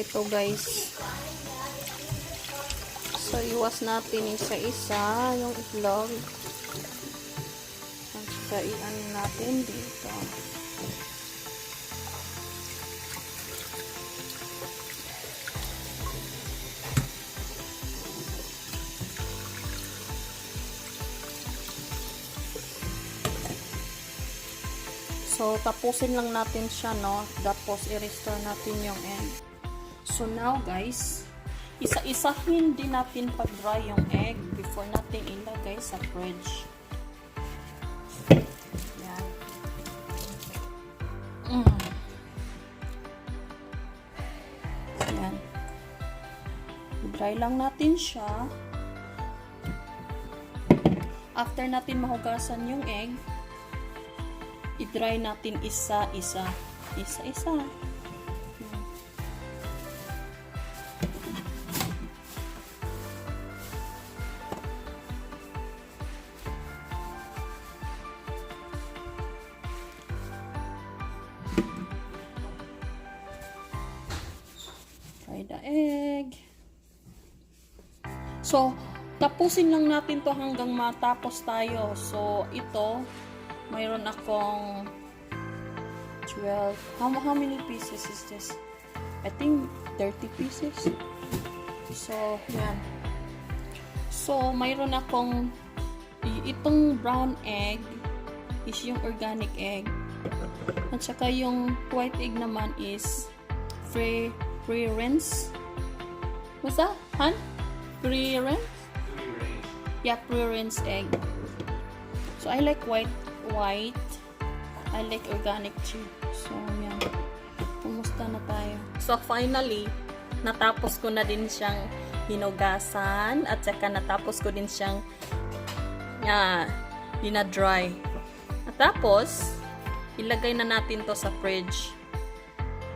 ito guys. So, iwas natin isa-isa yung itlog. At saka i-ano natin dito. So, tapusin lang natin siya, no? Tapos, i-restore natin yung egg. So, now, guys, isa-isahin din natin pag-dry yung egg before natin ilagay sa fridge. Yan. Yan. Dry lang natin siya. After natin mahugasan yung egg, i-dry natin isa-isa. Isa-isa. Fry the egg. So, tapusin lang natin to hanggang matapos tayo. So, ito, mayroon akong 12. How many pieces is this? I think 30 pieces. So, yan. So, mayroon akong itong brown egg is yung organic egg. At saka yung white egg naman is pre-rinse. What's that? Han? Pre-rinse? Yeah, pre-rinse egg. So, I like white. I like organic too. So, yan. Kumusta na tayo? So, finally, natapos ko na din siyang hinugasan at saka natapos ko din siyang dina-dry. At tapos, ilagay na natin to sa fridge.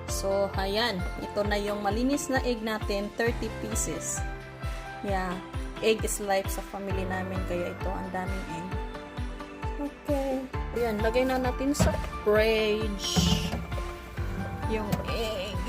So, ayan. Ito na yung malinis na egg natin. 30 pieces. Yeah. Egg is life sa family namin. Kaya ito, ang daming egg. Okay. Ayan, lagay na natin sa fridge yung egg.